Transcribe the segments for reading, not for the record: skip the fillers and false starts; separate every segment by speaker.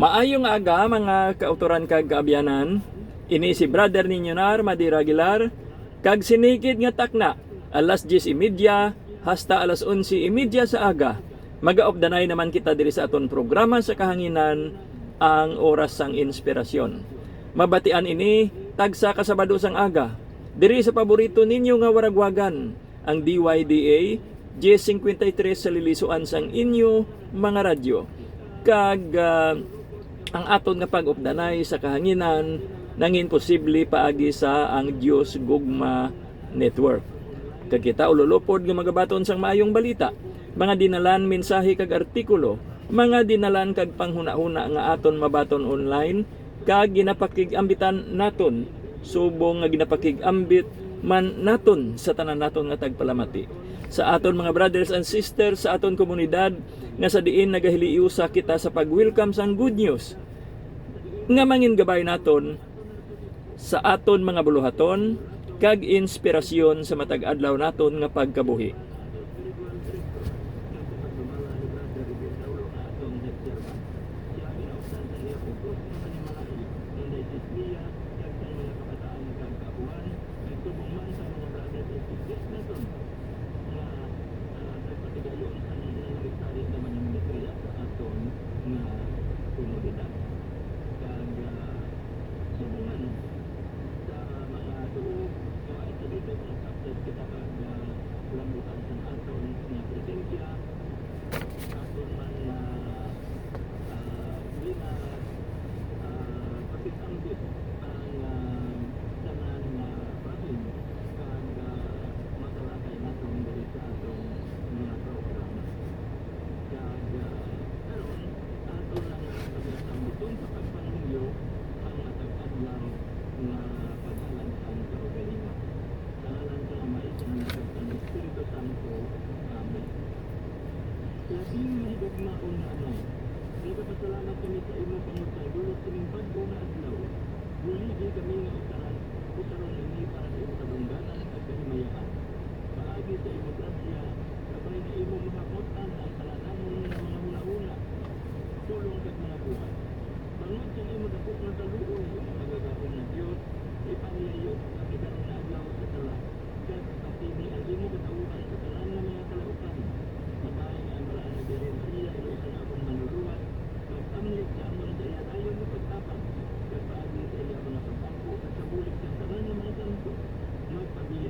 Speaker 1: Maayong aga mga kauturan kag kaabyanan. Ini si brother ninyo nar Madira Aguilar. Kag sinikid nga takna alas 10:30 hasta alas 11:30 sa aga. Magaopdanay naman kita diri sa aton programa sa kahanginan ang oras sang inspirasyon. Mabatian ini tagsa kasabado sang aga. Diri sa paborito ninyo nga waragwagan ang DYDA 1053 sa lilisuan sang inyo mga radyo. Kag ang aton nga pag-updanay sa kahanginan nangin posible paagi sa ang Dios Gugma Network. Kag kita ululupod nga magabaton sang maayong balita, mga dinalan mensahe kag artikulo, mga dinalan kag panghuna-huna nga aton mabaton online, kag ginapakig-ambitan naton subong nga ginapakig-ambit man naton sa tanan naton nga tagpalamati. Sa aton mga brothers and sisters sa aton komunidad nga sa diin nagahiliusa kita sa pag-welcome sang good news nga mangin gabay naton sa aton mga buluhaton kag inspirasyon sa matag adlaw naton nga pagkabuhi.
Speaker 2: Nagpasalamat kami sa imo pangutay dulot kining bag-o nga adlaw. Buligi kami nga utaron ini para sa imo kadungganan at kahimayaan. Paagi sa imo grasya, sabay na imo mahakotan ang talanamon nga mga huna-huna. Tulong kag mga buhat. Bangod sa imo dapok nga taluoy, mga gagahon na Dios, ipanglayo ang ikaron na adlaw sa sala. Kag patini ang imo katawuran sa tanan nga mga kalautan. Sabay nga ang maraan na Birhen Maria, ilusan na akong manuluhat. Pag-amlit sa amon sa iya dayon nga pagtapat, kag paagi sa iya mga pagtampo at sa bulig sa tanan nga mga santo, magpabilin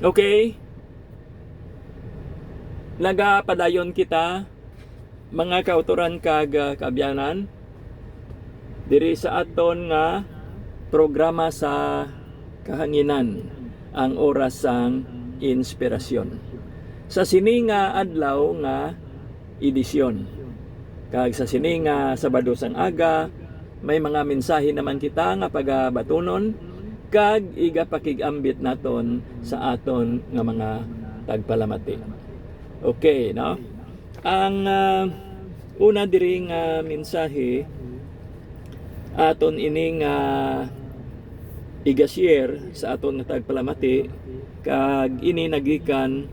Speaker 1: Okay? Nagapadayon kita mga kauturan kag kaabyanan diri sa aton nga programa sa kahanginan, ang oras sang inspirasyon. Sa sini nga adlaw nga edisyon, kag sa sini nga Sabado sang aga, may mga mensahe naman kita nga pagabatunon kag igapakigambit naton sa aton nga mga tagpalamati. Okay, no? Ang una diri nga mensahe aton ining iga-share sa aton nga tagpalamati, kag ini nagikan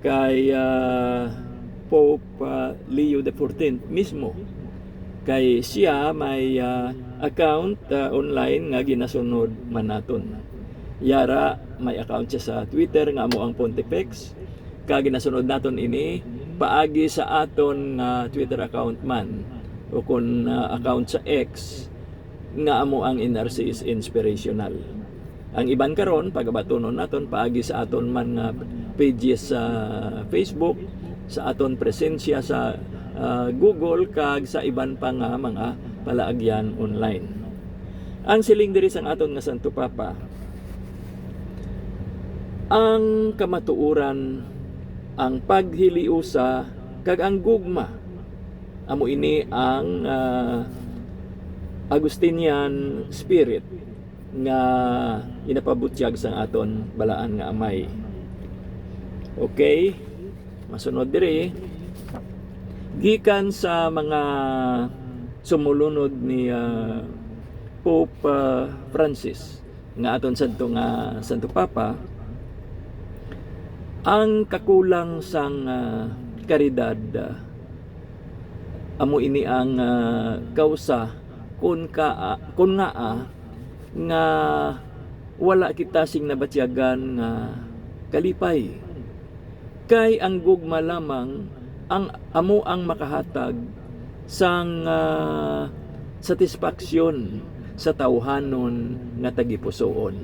Speaker 1: kay Pope Leo XIV mismo. Kay siya may account online nga ginasunod man naton. Yara may account siya sa Twitter nga amo ang Pontifex, kag ginasunod naton ini paagi sa aton Twitter account man o kun account sa X nga amo ang NRC is Inspirational. Ang iban karon pagabatunon naton paagi sa aton man nga pages sa Facebook, sa aton presensya sa Google, kag sa iban pa nga mga palaagyan online. Ang siling diri sang aton nga Santo Papa, ang kamatuoran, ang paghiliusa kag ang gugma, amo ini ang Agustinian spirit nga inapabutyag sang aton balaan nga amay. Okay, masunod diri gikan sa mga sumulunod ni Pope Francis nga aton sadto nga Santo Papa, ang kakulang sang karidad amo ini ang kausa kun nga wala kita sing nabatyagan nga kalipay. Kay ang gugma lamang ang amo ang makahatag sang satisfaksyon sa tawhanon nga tagipusoon.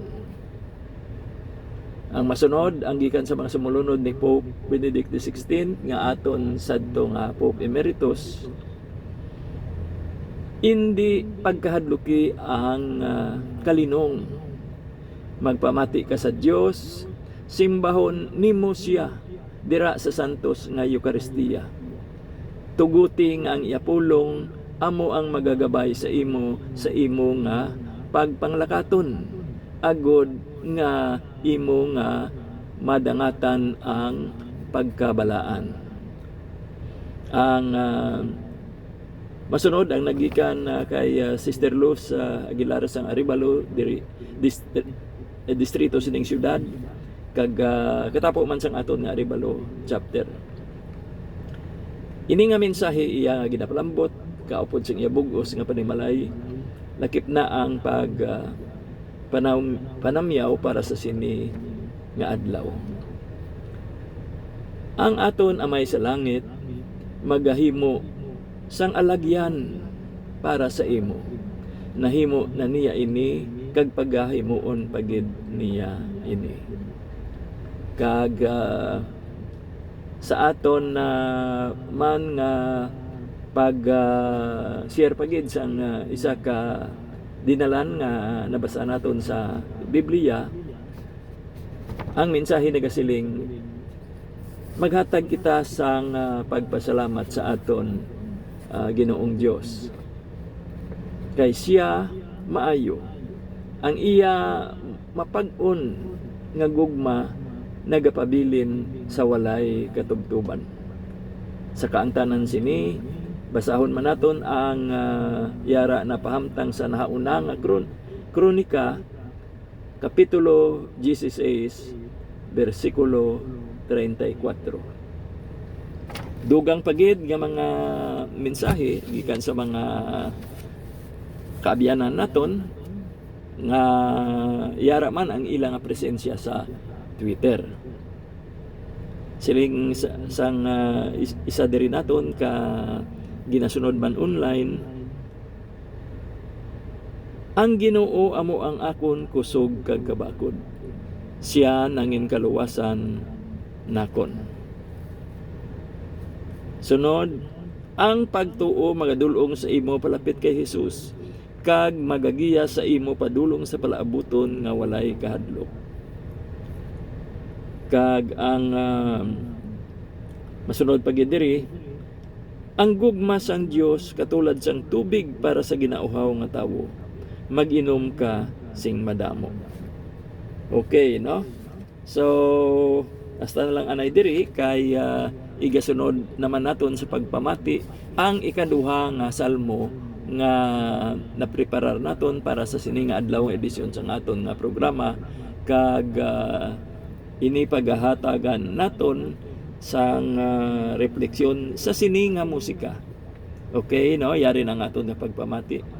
Speaker 1: Ang masunod, ang gikan sa mga sumulunod ni Pope Benedict XVI nga aton sadto nga Pope Emeritus, hindi pagkahadluki ang kalinong. Magpamati ka sa Dios, simbahon nimo siya dira sa santos nga Eucharistia. Tuguti nga ang iapulong amo ang magagabay sa imo nga pagpanglakaton, agod nga imo nga madangatan ang pagkabalaan. Ang masunod ang nagikan kay Sister Luz Aguilar sang Arevalo diri distrito sining syudad, kag katapo man sang aton nga Arevalo chapter. Ini nga mensahe iya ginapalambot kaupod sing iya bug-os nga panimalay, lakip na ang panamyaw para sa sini nga adlaw. Ang aton amay sa langit magahimo sang alagyan para sa imo. Nahimo na niya ini kag pagahimuon pagid niya ini. Kag sa aton man nga pag share pagid sang isa ka dinalan nga nabasa naton sa Biblia, ang mensahe nagasiling maghatag kita sang pagpasalamat sa aton Ginoong Dios. Kay siya maayo, ang iya mapag-on nga gugma nagapabilin sa walay katubtuban. Sa kaangtanan sini, basahon man naton ang yara na pahamtang sa nahauna nga kronika kapitulo 16 bersikulo 34. Dugang pagid nga mga mensahe gikan sa mga kaabyanan naton nga yara man ang ilang presensya sa Twitter. Siling sang isa diri naton ka ginasunod man online, ang Ginoo amo ang akon kusog kag kabakod. siya nangin kaluwasan nakon. Sunod, ang pagtuo magadulong sa imo palapit kay Hesus, kag magagiya sa imo padulong sa palaabuton nga walay kahadlok. Kag ang masunod pagidiri, ang gugma sang Dios katulad sang tubig para sa ginauhaw nga tawo. Mag-inom ka sing madamo. Okay, no? So, hasta na lang anay diri kay igasunod naman naton sa pagpamati ang ikaduha nga salmo nga napreparar naton para sa sini nga adlaw edisyon sa aton nga programa, kag ini paghahatagan naton sang refleksyon sa sini nga musika. Okay, no? Yari na nga aton nga pagpamati.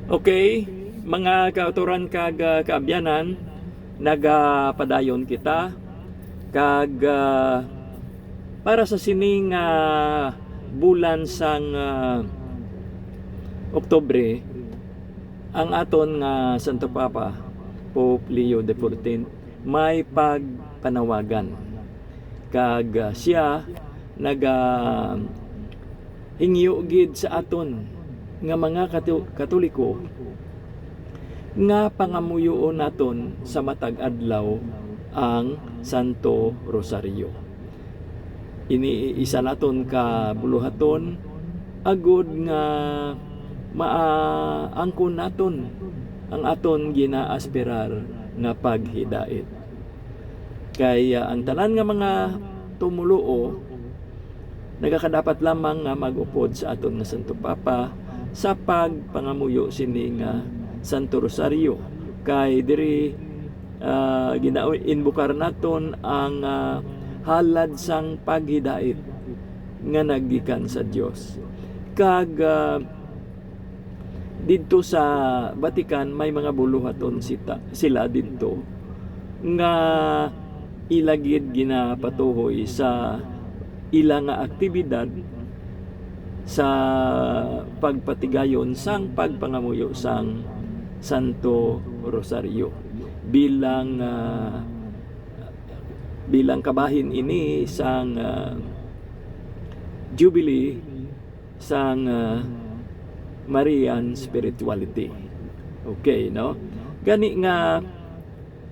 Speaker 1: Okay, mga kauturan kag kaabyanan, nagapadayon kita kag para sa sining bulan sang Oktubre, ang aton nga Santo Papa Pope Leo XIV may pagpanawagan kag siya naga hingyo gid sa aton nga mga Katoliko nga pangamuyoon naton sa matag adlaw ang Santo Rosario. Iniisa naton ka buluhaton agud nga maangkon naton ang aton ginaaspirar nga paghidait. Kaya ang tanan nga mga tumuluo nagakadapat lamang nga magupod sa aton nga Santo Papa sa pagpangamuyo sini nga Santo Rosario. Kay diri inbukar naton ang halad sang paghidait nga naggikan sa Dios. Kag didto sa Vatican may mga buluhaton sila didto nga ilagid ginapatuhoy sa ilang nga aktibidad sa pagpatigayon sang pagpangamuyo sang Santo Rosario bilang kabahin ini sang Jubilee sang Marian spirituality. Okay, no? Gani nga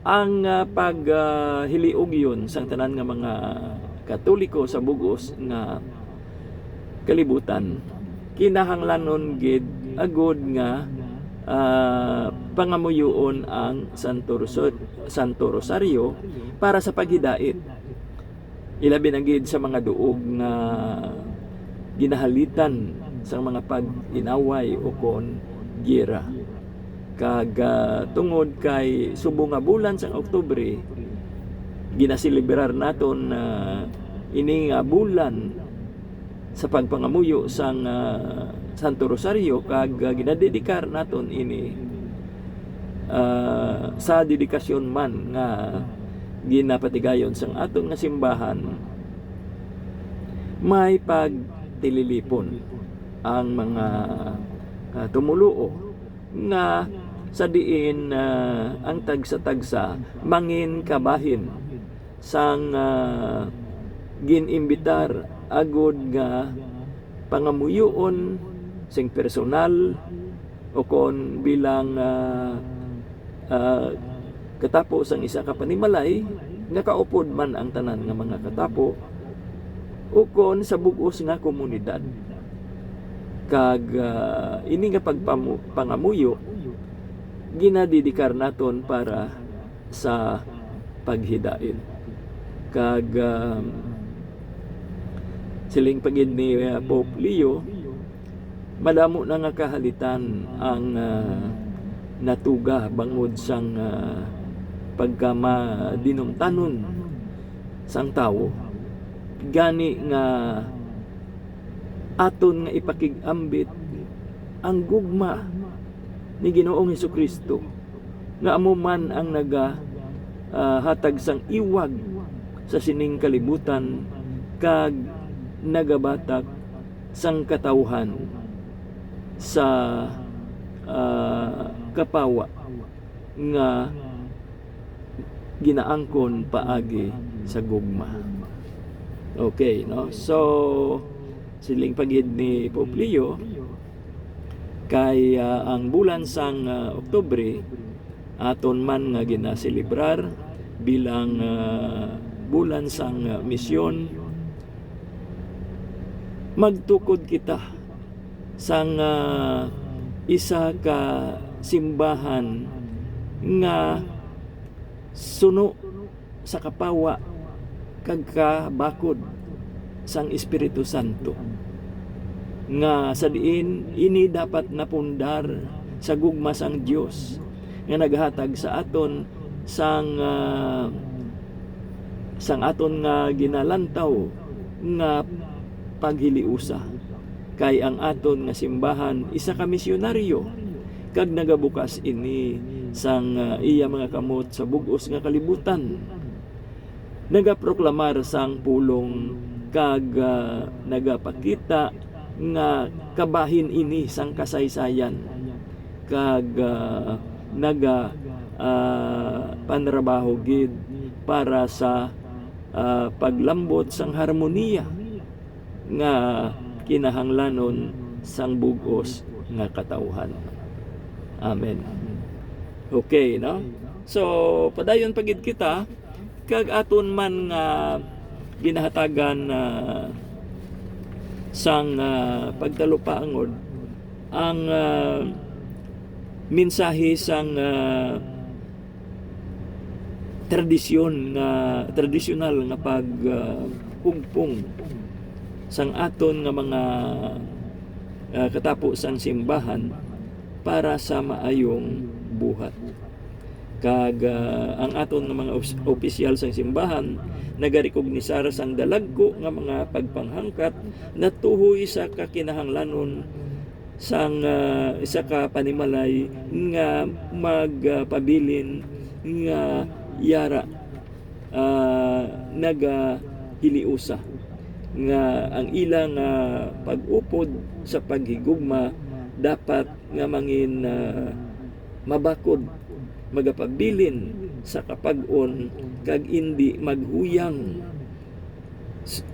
Speaker 1: ang paghiliog yun sang tanan nga mga Katoliko sa bugos nga kalibutan, kinahanglanon gid agud nga pangamuyoon ang Santo Rosario para sa paghidait. Ilabi na gid sa mga duog nga ginahalitan sa mga pag-inaway o kon giyera. Kag tungod kay subong nga bulan sa Oktubre, ginaselebrar naton ini nga bulan sa pagpangamuyo sang Santo Rosario, kag ginadedikar naton ini sa dedikasyon man nga ginapatigayon sang aton nga simbahan. May pagtililipon ang mga tumuluo nga sa diin ang tagsa-tagsa mangin kabahin sang ginimbitar agud nga pangamuyoon sing personal o kon bilang katapo sang isa ka panimalay nga kaupod man ang tanan nga mga katapo o kon sa bugos nga komunidad. Kag ini nga pagpangamuyo ginadidikar naton para sa paghidait. Kag siling pagid ni Pope Leo, madamo na nga kahalitan ang natuga bangod sang pagkama dinumtanon sang tawo. Gani nga aton nga ipakigambit ang gugma ni Ginoong Hesukristo nga amo man ang naga hatag sang iwag sa sining kalibutan kag nagabatak sang katawhan sa kapawa nga ginaangkon paagi sa gugma. Okay, no? So siling pagid ni Pope Leo kay ang bulan sang Oktubre aton man nga ginaselebrar bilang bulan sang misyon. Magtukod kita sang isa ka simbahan nga suno sa kapawa kag kabakod sang Espiritu Santo, nga sa diin ini dapat napundar sa gugma sang Dios nga naghatag sa aton sang aton nga ginalantaw nga paghiliusa. Kay ang aton nga simbahan isa ka misyonaryo kag nagabukas ini sang iya mga kamot sa bugos nga kalibutan. Nagaproklamar sang pulong kag nagapakita nga kabahin ini sang kasaysayan kag panrabaho gid para sa paglambot sang harmonia nga kinahanglanon sang bugos nga katawhan. Amen. Okay, no? So, padayon pagid kita kag aton man nga ginahatagan sang pagtalupaangod ang mensahe sang tradisyonal nga pagpungpong sang aton nga mga katapo sang simbahan para sa maayong buhat. Kag ang aton nga mga opisyal sang simbahan nagarikognisar sang dalagko nga mga pagpanghangkat na tuhoy sa kakinahanglanon sang isa ka panimalay nga magpabilin nga yara nagahiliusa nga ang ilang pag-upod sa paghigugma dapat nga mangin mabakod magapabilin sa kapag-on kag hindi maghuyang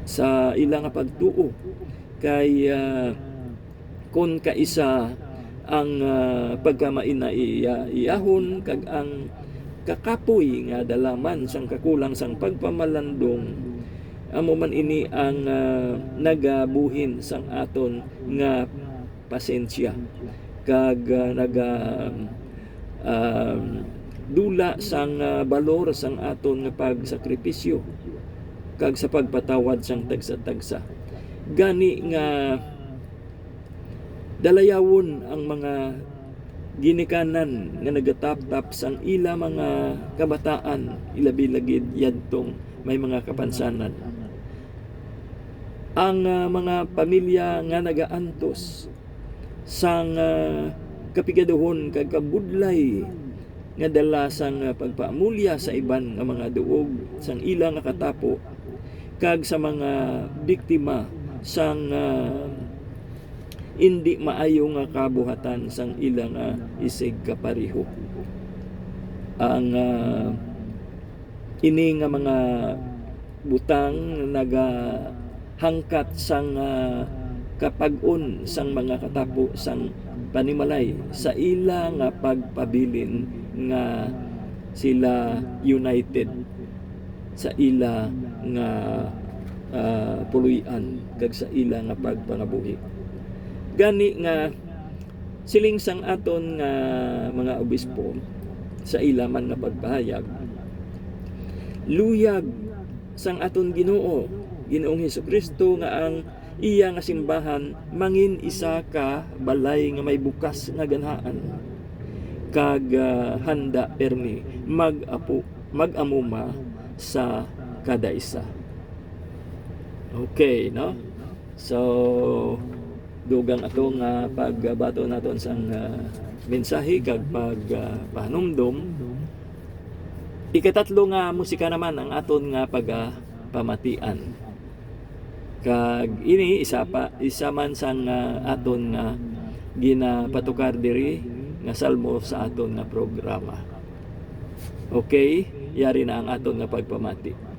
Speaker 1: sa ilang pagtuo kay kon kaisa ang pagkamainaiyahon kag ang kakapoy nga dalaman sang kakulang sang pagpamalandong amo man ini ang nagabuhin sang aton nga pasensya kag dula sang balor sang aton nga pagsakripisyo kag sa pagpatawad sang tagsa-tagsa. Gani nga dalayawon ang mga ginikanan nga nagatap-tap sang ila mga kabataan ilabi lagid yadtong may mga kapansanan. Ang mga pamilya nga nagaantos sang kapigaduhon kag kabudlay nga dala sang pagpaamulya sa iban nga mga duog sang ila nga katapo kag sa mga biktima sang hindi maayo nga kabuhatan sang ila nga isig kapareho. Ang ini nga mga butang nagahangkat sang kapag-on sang mga katapo sang panimalay sa ila nga pagpabilin nga sila united sa ila nga puluyan kag sa ila nga pagpangabuhi. Gani nga siling sang aton nga mga obispo sa ila man nga pagpahayag luyag sang aton Ginoo Ginoong Hesukristo nga ang iya nga simbahan mangin isa ka balay nga may bukas nga ganhaan kag handa permi mag-amuma sa kada isa. Okay, no? So dugang ato nga pagbato naton sang mensahe kag pagpahanumdom. Ikatatlo nga musika naman ang aton nga pamatian. Kag ini isa man sang aton nga ginapatukar diri nga salmo sa aton nga programa. Okay, yari na ang aton nga pagpamati.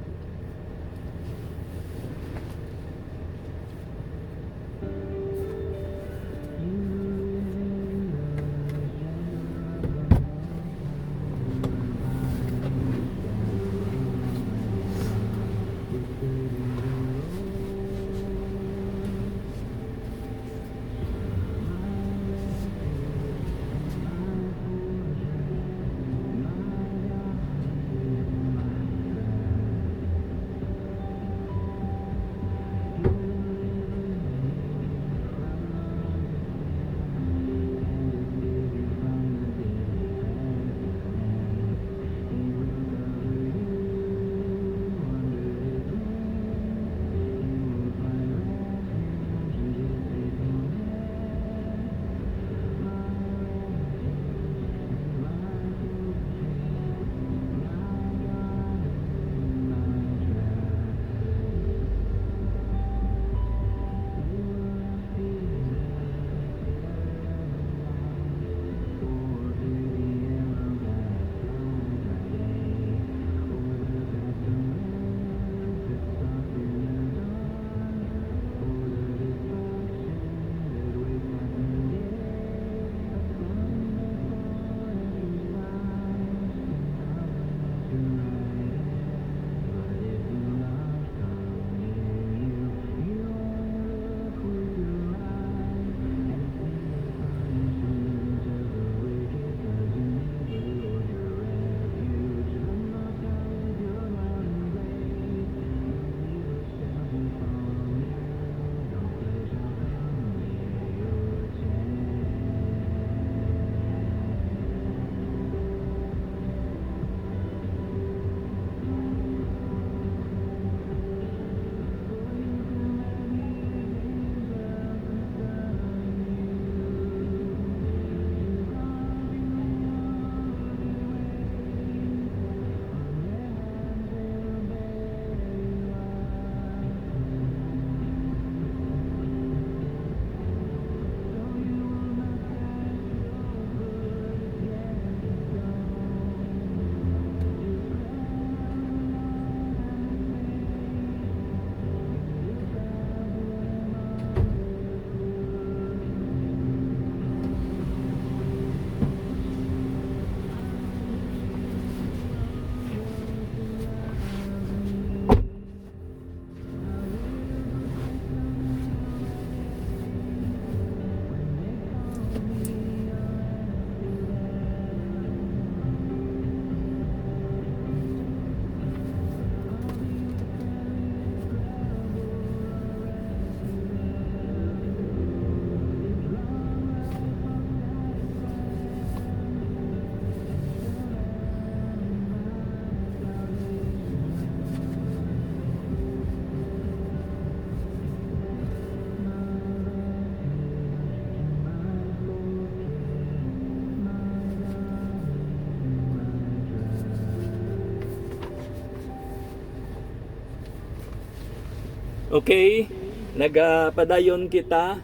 Speaker 1: Okay, nagapadayon kita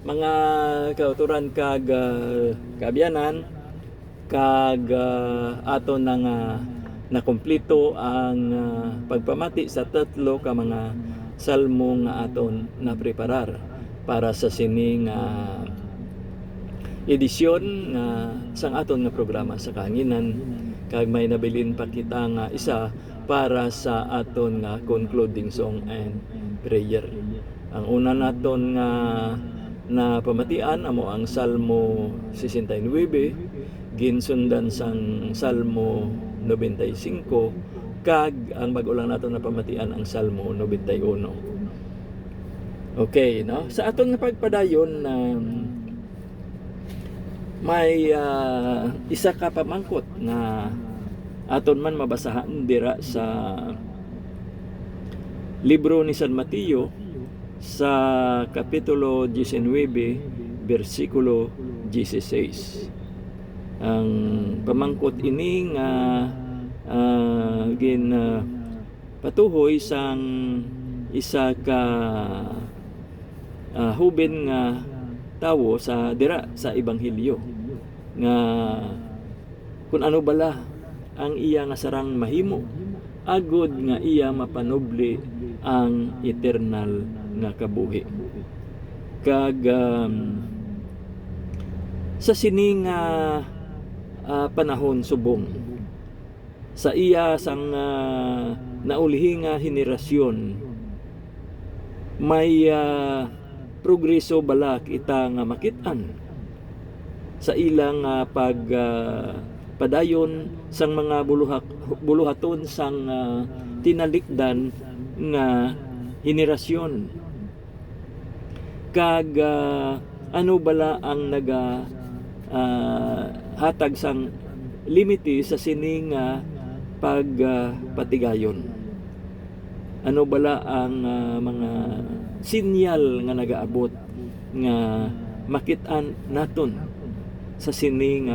Speaker 1: mga kauturan kag kaabyanan kag aton na nga nakumpleto ang pagpamati sa tatlo ka mga salmo nga aton na preparar para sa sining edisyon nga sang aton nga programa sa kahanginan. Kag may nabilin pa kita nga isa para sa aton nga concluding song and prayer. Ang una naton nga na pamatian amo ang Salmo 69, ginsundan sang Salmo 95, kag ang bag-ulang naton na pamatian ang Salmo 91. Okay, no? Sa aton nga pagpadayon may isa ka pamangkot na aton man mabasahan dira sa libro ni San Mateo sa kapitulo 19 versikulo 16. Ang pamangkot ini nga patuhoy sang isa ka huben nga tawo sa dira sa ebanghelyo nga kung ano bala ang iya nga sarang mahimo agod nga iya mapanubli ang eternal nga kabuhi. Kag sa sining panahon subong sa iya sang naulihi nga henerasyon may progreso balak ita nga makitaan sa ilang padayon sang mga buluhaton sang tinalikdan nga henerasyon. Kag ano bala ang naga hatag sang limite sa sining pagpatigayon. Ano bala ang mga sinyal nga nagaabot nga makitaan naton sa sining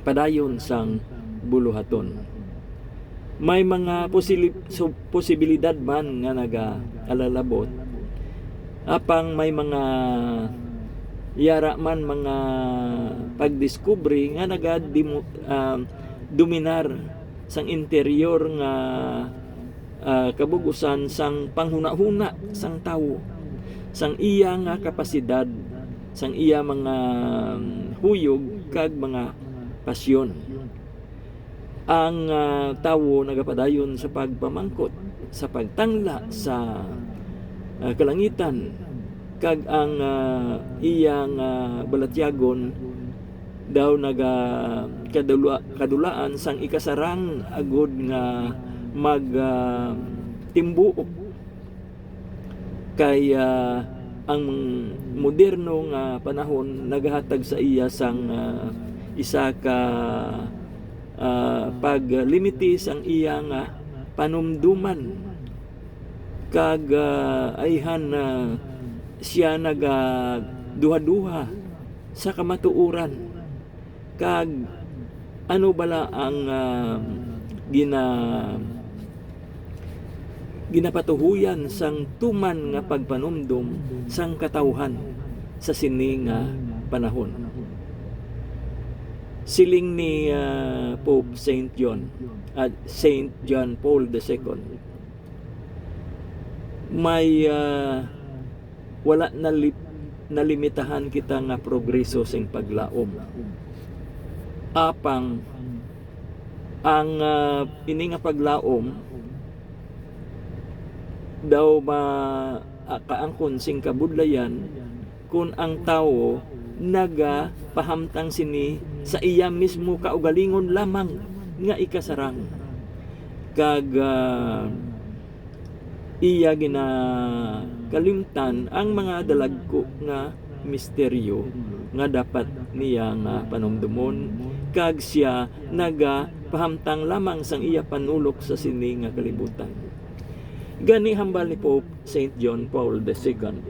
Speaker 1: padayon sang buluhaton. May mga posibilidad man nga nagaalalabot apang may mga yara man mga pagdiskubre nga dominar sang interior nga kabugusan sang panghuna-huna sang tawo, sang iya nga kapasidad, sang iya mga huyog kag mga pasyon. Ang tawo nagapadayon sa pagpamangkot, sa pagtangla sa kalangitan, kag ang iyang balatyagon daw kadulaan sang ikasarang agod nga timbuok. Kaya ang moderno nga panahon nagahatag sa iya sang isa ka paglimiti sang iya nga panumduman, kag ayhan siya duha-duha sa kamatuuran. Kag ano bala ang ginapatuhuyan sang tuman nga pagpanumdum sang katawhan sa sining panahon. Siling ni Pope Saint John Paul II, may wala nalimitahan kita nga progreso sing paglaom. Apang ang ini nga paglaom daw kaangkon sing kabudlayan kung ang tawo pahamtang sini sa iya mismo kaugalingon lamang nga ikasarang. Kag iya kalimtan ang mga dalagko nga misteryo nga dapat niya nga panumdumon, kag siya pahamtang lamang sang iya panulok sa sini nga kalibutan. Gani hambal ni Pope Saint John Paul II,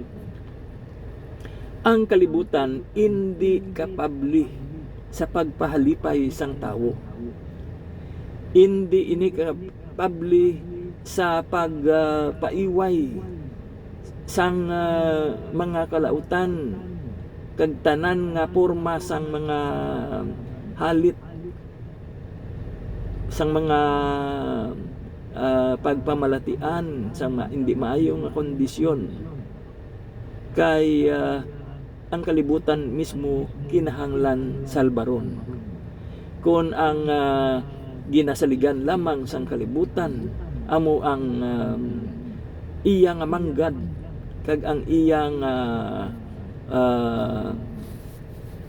Speaker 1: ang kalibutan hindi kapabli sa pagpahalipay sang tawo. Hindi ini kapabli sa pagpaiway sang mga kalautan kag tanan nga porma sang mga halit sang mga pagpamalatian sa hindi maayong nga kondisyon kay ang kalibutan mismo kinahanglan salbaron. Kung ang ginasaligan lamang sang kalibutan amo ang iya nga manggad kag ang iya nga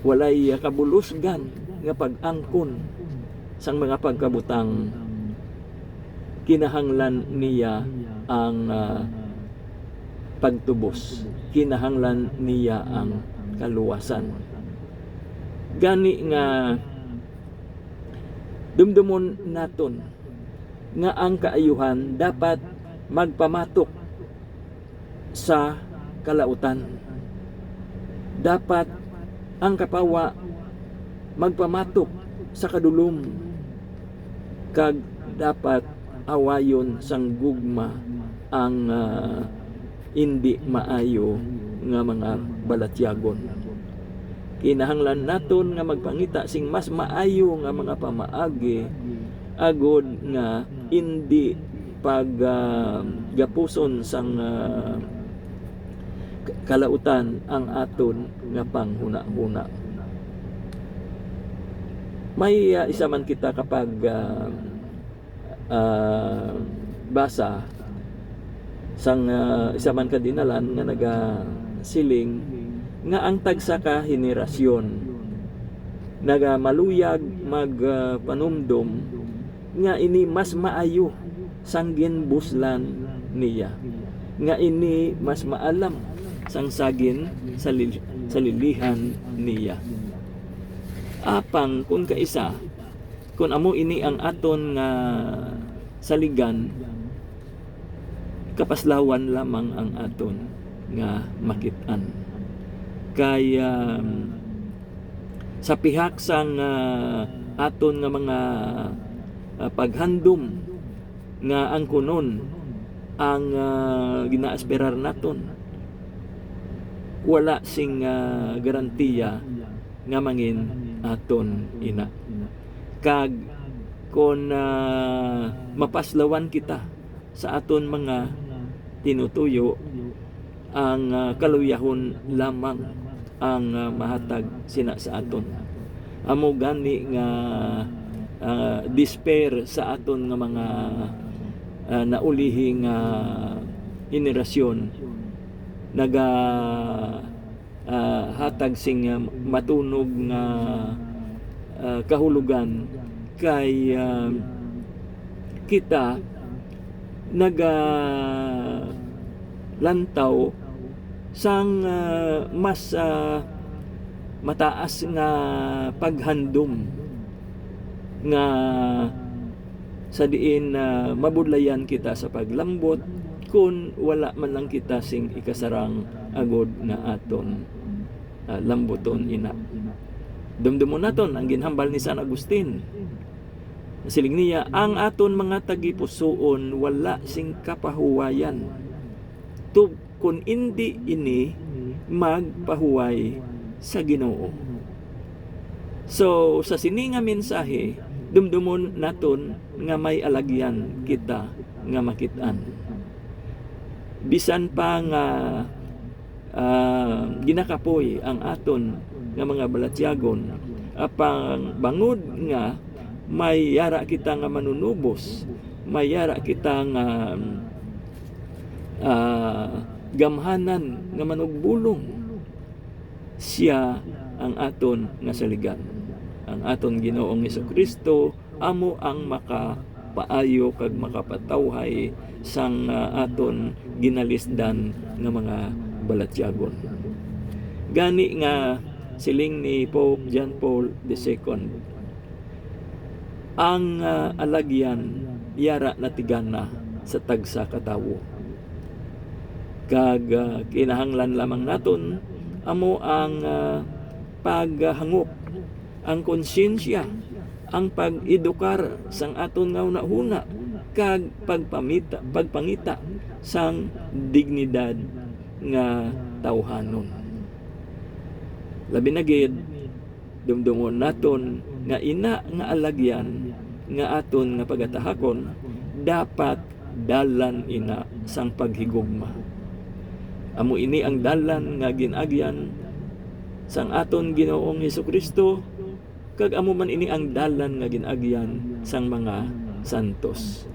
Speaker 1: walay kabulusgan nga pag-angkon sang mga pagkabutang, kinahanglan niya ang pagtubos, kinahanglan niya ang kaluwasan. Gani nga dumdumon naton nga ang kaayuhan dapat magpamatok sa kalautan. Dapat ang kapawa magpamatok sa kadulom kag dapat awayon sang gugma ang hindi maayo nga mga balatyagon. Kinahanglan naton nga magpangita sing mas maayo nga mga pamaagi agod nga hindi gapuson sang kalautan ang aton nga panghuna-huna. May isa man kita kapag basa sang isa man kadinalan nga siling nga ang tagsa ka henerasyon maluyag magpanumdom nga ini mas maayo sang ginbuslan niya, nga ini mas maalam sang sagin salilihan niya. Apang kung kaisa, kung amo ini ang aton nga saligan, kapaslawan lamang ang aton nga makit-an. Kaya sa pihak sang aton nga mga paghandom nga ang kunon ang ginaasperar naton, wala sing garantiya nga mangin aton ina. Kag kung mapaslawan kita sa aton mga tinutuyo, ang kaluyahon lamang ang mahatag sina sa aton. Amo gani nga despair sa aton nga mga naulihing henerasyon hatag sing matunog nga kahulugan kay kita lantaw sang mas mataas nga paghandom nga sa diin mabudlayan kita sa paglambot kung wala man lang kita sing ikasarang agod na aton lambuton ina. Dumdumon naton ang ginhambal ni San Agustin. Siling niya, ang aton mga tagipusoon wala sing kapahuwayan kung hindi ini magpahuway sa Ginoo. So sa sini nga mensahe, dumdumon naton nga may alagyan kita nga makit-an. Bisan pa nga ginakapoy ang aton nga mga balatyagon, apang bangod nga may yara kita nga manunubos, may yara kita nga gamhanan nga manugbulong, siya ang aton nga saligan. Ang aton Ginoong Jesucristo amo ang makapaayo kag makapatawhay sang aton ginalisdan nga mga balatyagon. Gani nga siling ni Pope John Paul II, ang alagyan yara natigana sa tagsa katawo. Kag kinahanglan lamang naton amo ang paghangop, ang konsyensya, ang pag-edukar sang aton nga hunahuna kag pagpangita sang dignidad nga tawhanon. Labi na gid dumdumon naton nga ina nga alagyan nga aton nga pagatahakon dapat dalan ina sang paghigugma. Amo ini ang dalan nga ginagyan sang aton Ginoong Hesukristo, kag amo man ini ang dalan nga ginagyan sang mga santos.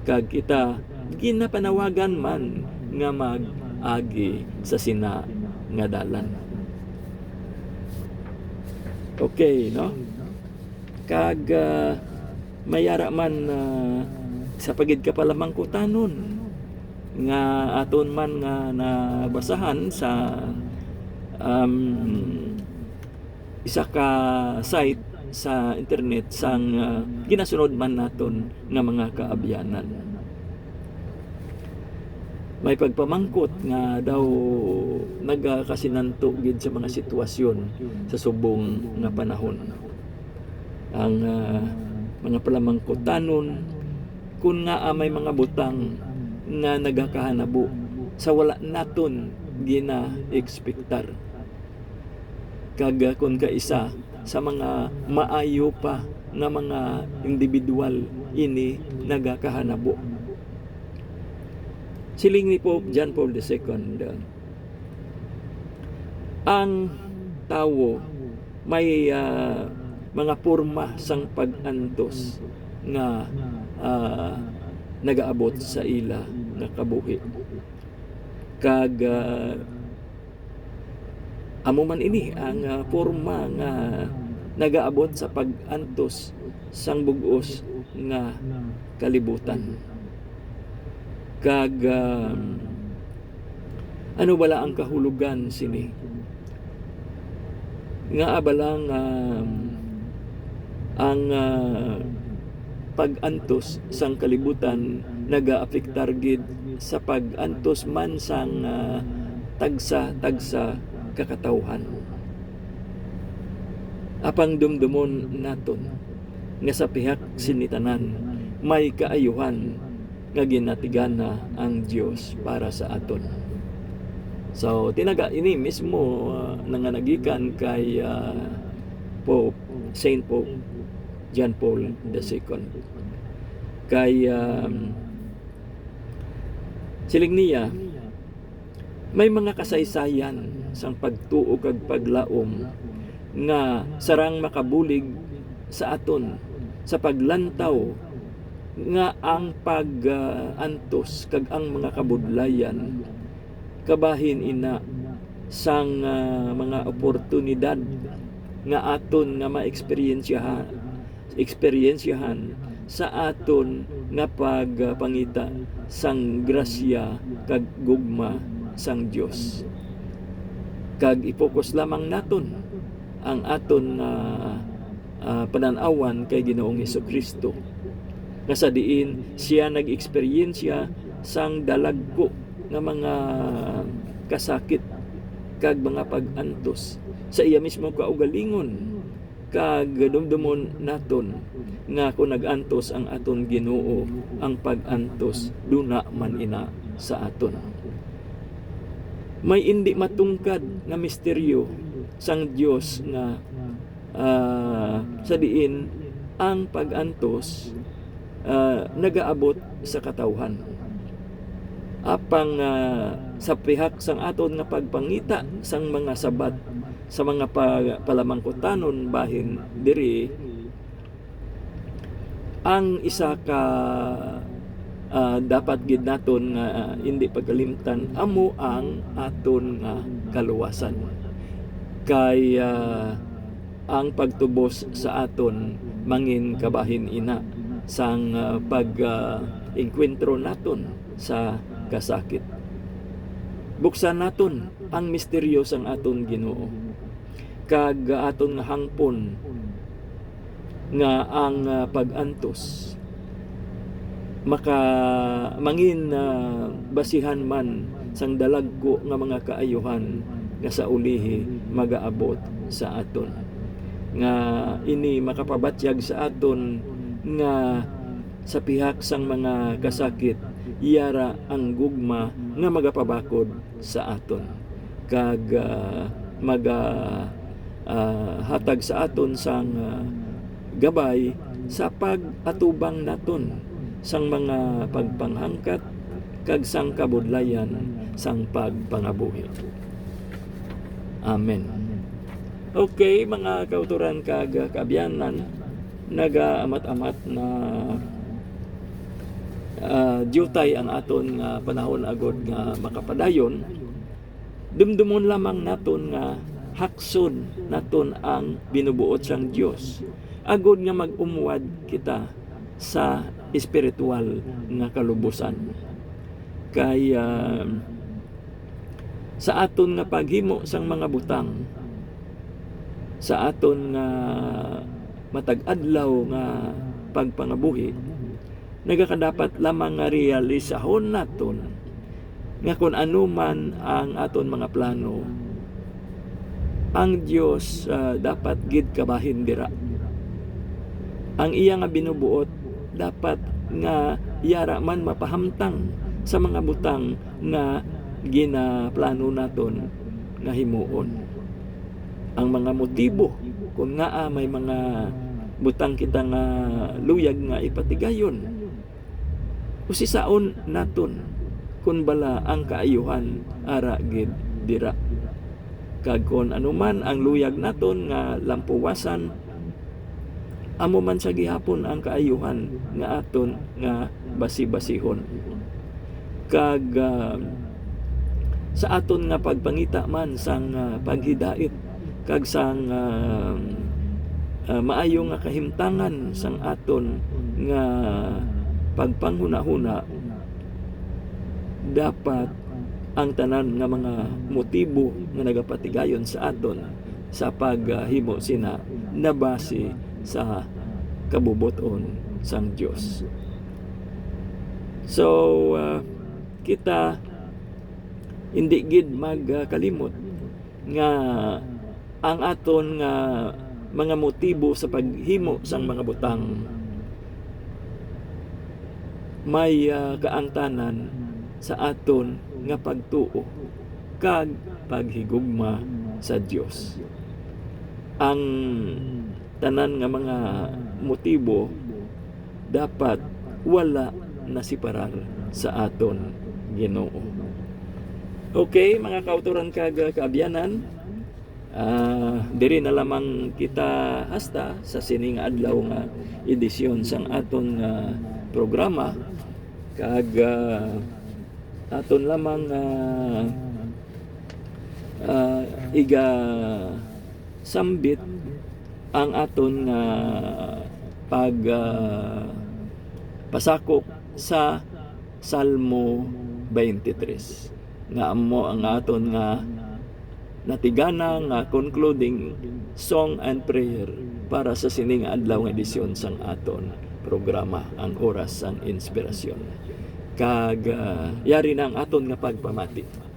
Speaker 1: Kag kita ginapanawagan man nga mag-agi sa sina nga dalan. Okay, no? Kag mayara man sa pagid ka palamang kutanon nga aton man nga nabasahan sa isa ka site sa internet sang ginasunod man naton nga mga kaabyanan. May pagpamangkot nga daw nagakasinanto gid sa mga sitwasyon sa subong nga panahon. Ang mga palamangkotanon kun nga may mga butang nga nagakahanabo sa wala naton gina-ekspektar. Kag kun kaisa sa mga maayo pa nga mga individual ini nagakahanabo. Siling ni Pope John Paul II, ang tawo may mga porma sang pag-antos nga nagaabot sa ila nga kabuhi. Kag amo man ini ang porma nga nagaabot sa pag-antos sang bug-os nga kalibutan. Kag ano bala ang kahulugan sini? Nga abalang ang pag-antos sang kalibutan nagaapektar gid sa pag-antos man sang tagsa kakatawhan. Apang dumdumon naton nga sa pihak sinitanan may kaayuhan nga ginatigana ang Dios para sa aton. So tinaga ini mismo nanganagikan kay Pope Saint Pope John Paul II. Kay siling niya may mga kasaysayan sang pagtuo kag paglaom nga sarang makabulig sa aton sa paglantaw nga ang pag-antos kag ang mga kabudlayan kabahin ina sang mga oportunidad nga aton nga ma-eksperyensyahan sa aton nga pagpangita sang grasya kag gugma sang Dios. Kag ipokus lamang naton ang aton pananawan kay Ginoong Hesukristo nga sa diin siya nag-eksperyensya sang dalagko nga mga kasakit kag mga pag-antos sa iya mismo kaugalingon. Kag dumdumon naton nga kung nag-antos ang aton Ginoo, ang pag-antos duna man ina sa aton. May indi matungkad nga misteryo sang Dios nga sa diin ang pag-antos nagaabot sa katawhan. Apang sa pihak sang aton nga pagpangita sang mga sabat sa mga palamangkotanon bahin diri, ang isa ka dapat gid naton nga hindi pagkalimtan amo ang aton nga kaluwasan. Kay ang pagtubos sa aton mangin kabahin ina sang pag-enkwentro naton sa kasakit. Buksan naton ang misteryo sang aton Ginoo. Kag aton nga hangpon nga ang pag-antos maka mangin basihan man sang dalagko nga mga kaayuhan nga sa ulihi magaabot sa aton. Nga ini makapabatyag sa aton nga sa pihak sang mga kasakit iyara ang gugma nga magapabakod sa aton kag hatag sa aton sang gabay sa pag-atubang naton sang mga pagpanghangkat kag sang kabudlayan sang pagpangabuhi. Amen. Okay, mga kauturan kag kaabyanan, nagaamat-amat na diutay ang aton nga panahon agod nga makapadayon. Dumdumon lamang naton nga hakson naton ang binubuot sang Dios agod nga mag-umwad kita sa espiritual nga kalubusan. Kay sa aton nga paghimo sang mga butang, sa aton nga matag-adlaw nga pagpangabuhi, nagakadapat lamang nga realisahon naton nga kung ano man ang aton mga plano, ang Dios dapat gid kabahin dira. Ang iya nga binubuot dapat nga yara man mapahamtang sa mga butang nga ginaplano naton nga himuon. Ang mga motibo kung nga may mga butang kita nga luyag nga ipatigayon, usisaon naton kun bala ang kaayuhan ara gid dira. Kag kun anuman ang luyag naton nga lampuwasan, amo man sa gihapon ang kaayuhan nga aton nga basi-basihon. Kag sa aton nga pagpangita man sang paghidait kag sang maayo nga kahimtangan sang aton nga pagpanghuna-huna, dapat ang tanan nga mga motibo nga nagapatigayon sa aton sa paghimo sina nabase sa kabubuton sang Dios. So kita hindi gid magkalimot nga ang aton nga mga motibo sa paghimo sang mga butang may kaangtanan sa aton nga pagtuo kag paghigugma sa Dios. Ang tanan nga mga motibo dapat wala nasiparar sa aton Ginoo. Okay, mga kauturan kag kaabyanan, diri na lamang kita hasta sa sining adlaw nga edisyon sang aton programa, kag aton lamang iga sambit ang aton pag pasakop sa Salmo 23 nga amo ang aton nga natigana nga concluding song and prayer para sa sining adlaw nga edisyon sang aton programa, ang oras sang inspirasyon. Kag yari na ang aton nga pagpamati.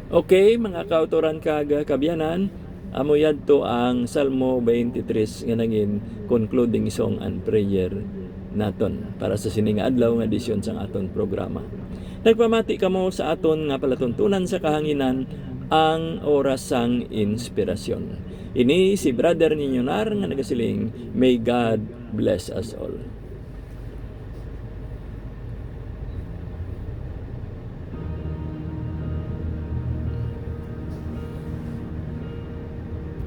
Speaker 1: Okay, mga kautoran kag kabyanan, amo yadto ang Salmo 23 nga naging concluding song and prayer naton para sa sining adlaw nga edisyon sang aton programa. Nagpamati kamo sa aton nga palatuntunan sa kahanginan ang oras sang inspirasyon. Ini si brother ninyo nar nga nagasiling, may God bless us all.